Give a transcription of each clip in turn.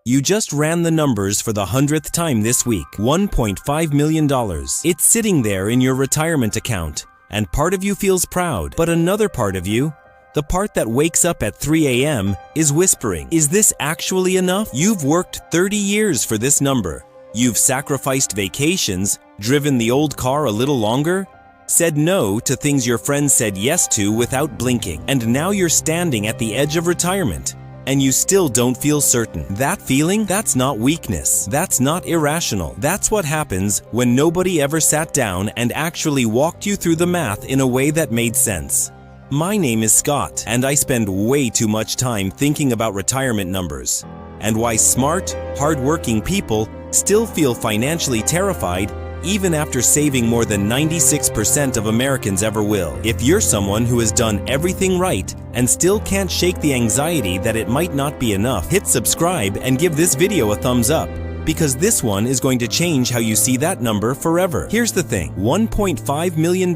You just ran the numbers for the 100th time this week. $1.5 million. It's sitting there in your retirement account, and part of you feels proud, but another part of you, the part that wakes up at 3 a.m., is whispering, is this actually enough? You've worked 30 years for this number. You've sacrificed vacations, driven the old car a little longer, said no to things your friends said yes to without blinking, and now you're standing at the edge of retirement. And you still don't feel certain. That feeling, that's not weakness. That's not irrational. That's what happens when nobody ever sat down and actually walked you through the math in a way that made sense. My name is Scott, and I spend way too much time thinking about retirement numbers and why smart, hardworking people still feel financially terrified even after saving more than 96% of Americans ever will. If you're someone who has done everything right and still can't shake the anxiety that it might not be enough, hit subscribe and give this video a thumbs up, because this one is going to change how you see that number forever. Here's the thing, $1.5 million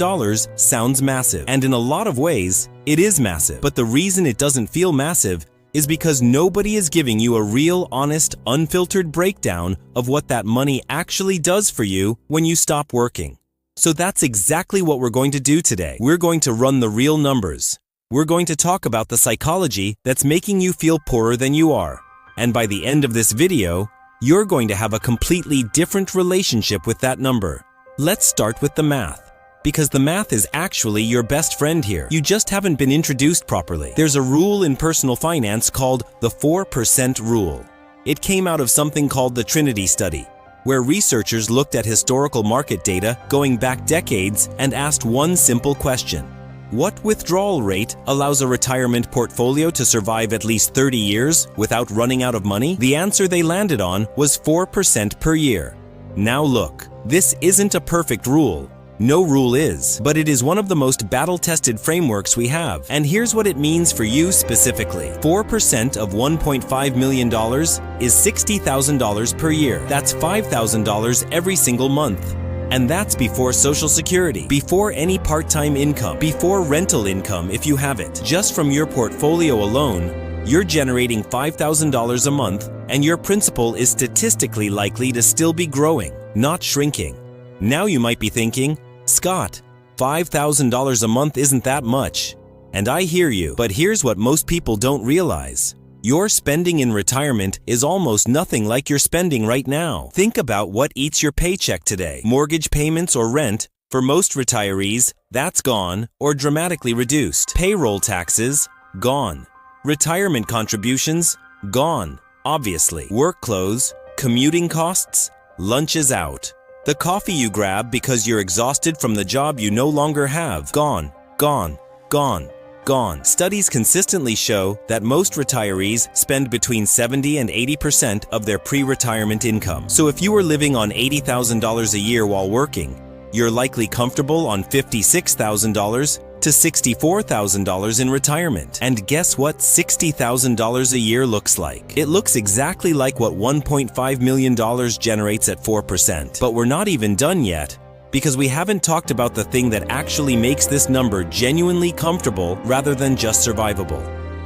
sounds massive, and in a lot of ways, it is massive. But the reason it doesn't feel massive is because nobody is giving you a real, honest, unfiltered breakdown of what that money actually does for you when you stop working. So that's exactly what we're going to do today. We're going to run the real numbers. We're going to talk about the psychology that's making you feel poorer than you are. And by the end of this video, you're going to have a completely different relationship with that number. Let's start with the math, because the math is actually your best friend here. You just haven't been introduced properly. There's a rule in personal finance called the 4% rule. It came out of something called the Trinity Study, where researchers looked at historical market data going back decades and asked one simple question. What withdrawal rate allows a retirement portfolio to survive at least 30 years without running out of money? The answer they landed on was 4% per year. Now look, this isn't a perfect rule. No rule is, but it is one of the most battle-tested frameworks we have. And here's what it means for you specifically. 4% of $1.5 million is $60,000 per year. That's $5,000 every single month. And that's before Social Security, before any part-time income, before rental income if you have it. Just from your portfolio alone, you're generating $5,000 a month, and your principal is statistically likely to still be growing, not shrinking. Now you might be thinking, Scott, $5,000 a month isn't that much. And I hear you, but here's what most people don't realize. Your spending in retirement is almost nothing like your spending right now. Think about what eats your paycheck today. Mortgage payments or rent, for most retirees, that's gone or dramatically reduced. Payroll taxes, gone. Retirement contributions, gone, obviously. Work clothes, commuting costs, lunch is out. The coffee you grab because you're exhausted from the job you no longer have, gone, gone, gone, gone. Studies consistently show that most retirees spend between 70 and 80% of their pre-retirement income. So if you were living on $80,000 a year while working, you're likely comfortable on $56,000 to $64,000 in retirement. And guess what $60,000 a year looks like? It looks exactly like what $1.5 million generates at 4%. But we're not even done yet, because we haven't talked about the thing that actually makes this number genuinely comfortable rather than just survivable.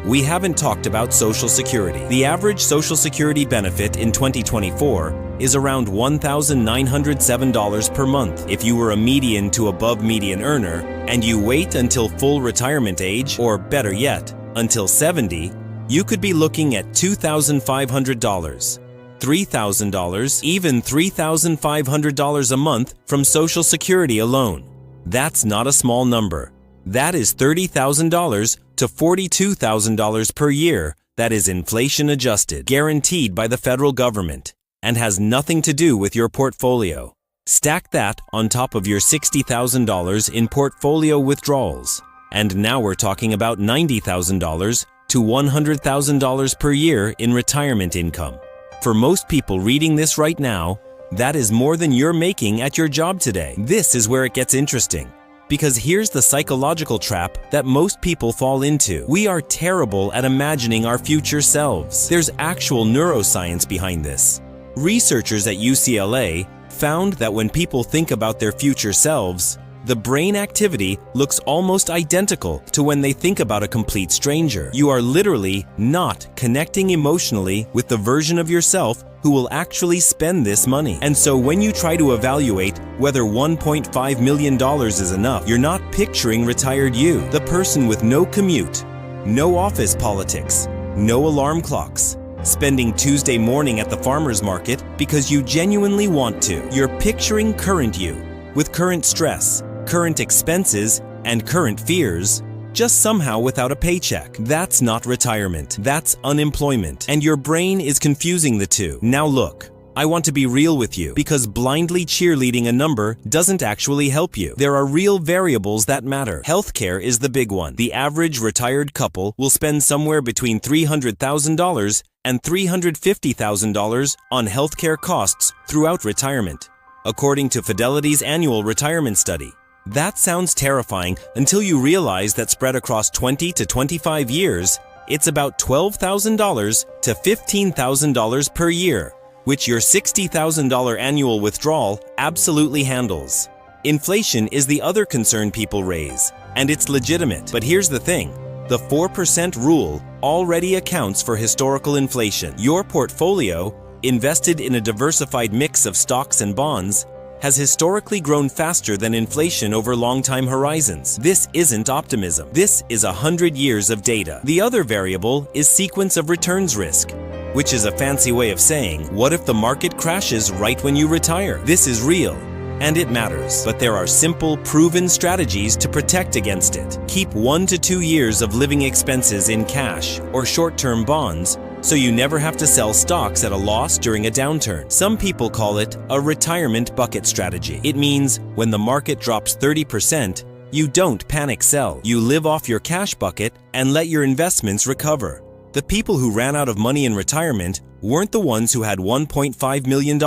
We haven't talked about Social Security. The average Social Security benefit in 2024 is around $1,907 per month. If you were a median to above median earner and you wait until full retirement age, or better yet, until 70, you could be looking at $2,500, $3,000, even $3,500 a month from Social Security alone. That's not a small number. That is $30,000 to $42,000 per year that is inflation adjusted, guaranteed by the federal government, and has nothing to do with your portfolio. Stack that on top of your $60,000 in portfolio withdrawals, and now we're talking about $90,000 to $100,000 per year in retirement income. For most people reading this right now, that is more than you're making at your job today. This is where it gets interesting. Because here's the psychological trap that most people fall into. We are terrible at imagining our future selves. There's actual neuroscience behind this. Researchers at UCLA found that when people think about their future selves, the brain activity looks almost identical to when they think about a complete stranger. You are literally not connecting emotionally with the version of yourself who will actually spend this money. And so when you try to evaluate whether $1.5 million is enough, you're not picturing retired you, the person with no commute, no office politics, no alarm clocks, spending Tuesday morning at the farmer's market because you genuinely want to. You're picturing current you, with current stress, current expenses, and current fears, just somehow without a paycheck. That's not retirement. That's unemployment. And your brain is confusing the two. Now look, I want to be real with you because blindly cheerleading a number doesn't actually help you. There are real variables that matter. Healthcare is the big one. The average retired couple will spend somewhere between $300,000 and $350,000 on healthcare costs throughout retirement, according to Fidelity's annual retirement study. That sounds terrifying until you realize that spread across 20 to 25 years, it's about $12,000 to $15,000 per year, which your $60,000 annual withdrawal absolutely handles. Inflation is the other concern people raise, and it's legitimate. But here's the thing. The 4% rule already accounts for historical inflation. Your portfolio, invested in a diversified mix of stocks and bonds, has historically grown faster than inflation over long time horizons. This isn't optimism. This is 100 years of data. The other variable is sequence of returns risk, which is a fancy way of saying, what if the market crashes right when you retire? This is real, and it matters. But there are simple, proven strategies to protect against it. Keep 1 to 2 years of living expenses in cash or short-term bonds, so you never have to sell stocks at a loss during a downturn. Some people call it a retirement bucket strategy. It means when the market drops 30%, you don't panic sell. You live off your cash bucket and let your investments recover. The people who ran out of money in retirement weren't the ones who had $1.5 million.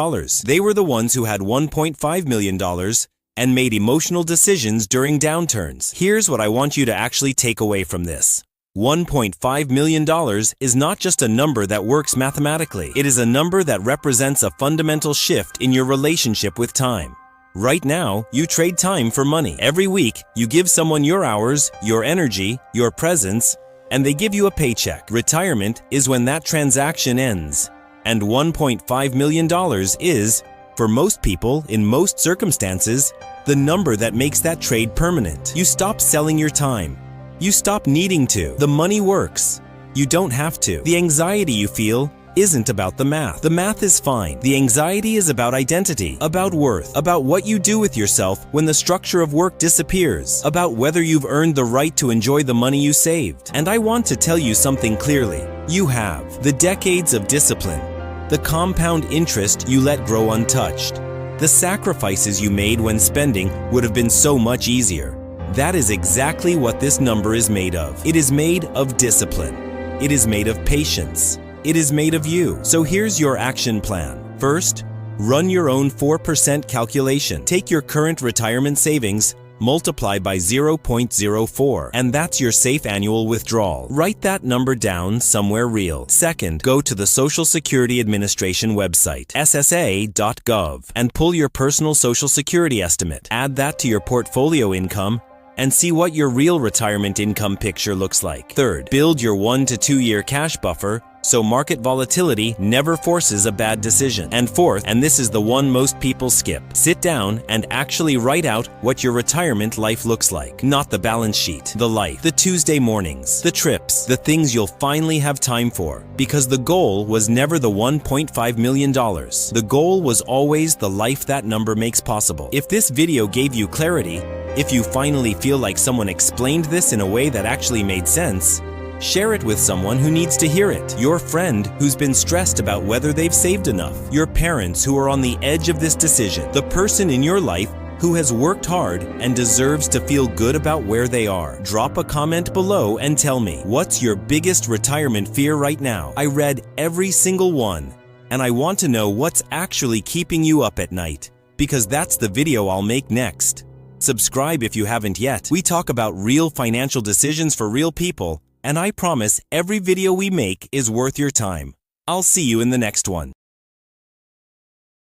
They were the ones who had $1.5 million and made emotional decisions during downturns. Here's what I want you to actually take away from this. $1.5 million is not just a number that works mathematically. It is a number that represents a fundamental shift in your relationship with time. Right now, you trade time for money. Every week, you give someone your hours, your energy, your presence, and they give you a paycheck. Retirement is when that transaction ends. And $1.5 million is, for most people, in most circumstances, the number that makes that trade permanent. You stop selling your time. You stop needing to. The money works. You don't have to. The anxiety you feel isn't about the math. The math is fine. The anxiety is about identity, about worth, about what you do with yourself when the structure of work disappears, about whether you've earned the right to enjoy the money you saved. And I want to tell you something clearly. You have. The decades of discipline, the compound interest you let grow untouched, the sacrifices you made when spending would have been so much easier. That is exactly what this number is made of. It is made of discipline. It is made of patience. It is made of you. So here's your action plan. First, run your own 4% calculation. Take your current retirement savings, multiply by 0.04, and that's your safe annual withdrawal. Write that number down somewhere real. Second, go to the Social Security Administration website, ssa.gov, and pull your personal Social Security estimate. Add that to your portfolio income and see what your real retirement income picture looks like. Third, build your 1 to 2 year cash buffer so market volatility never forces a bad decision. And fourth, and this is the one most people skip, sit down and actually write out what your retirement life looks like. Not the balance sheet, the life, the Tuesday mornings, the trips, the things you'll finally have time for. Because the goal was never the $1.5 million. The goal was always the life that number makes possible. If this video gave you clarity, if you finally feel like someone explained this in a way that actually made sense, share it with someone who needs to hear it. Your friend who's been stressed about whether they've saved enough. Your parents who are on the edge of this decision. The person in your life who has worked hard and deserves to feel good about where they are. Drop a comment below and tell me, what's your biggest retirement fear right now? I read every single one, and I want to know what's actually keeping you up at night, because that's the video I'll make next. Subscribe if you haven't yet. We talk about real financial decisions for real people, and I promise every video we make is worth your time. I'll see you in the next one.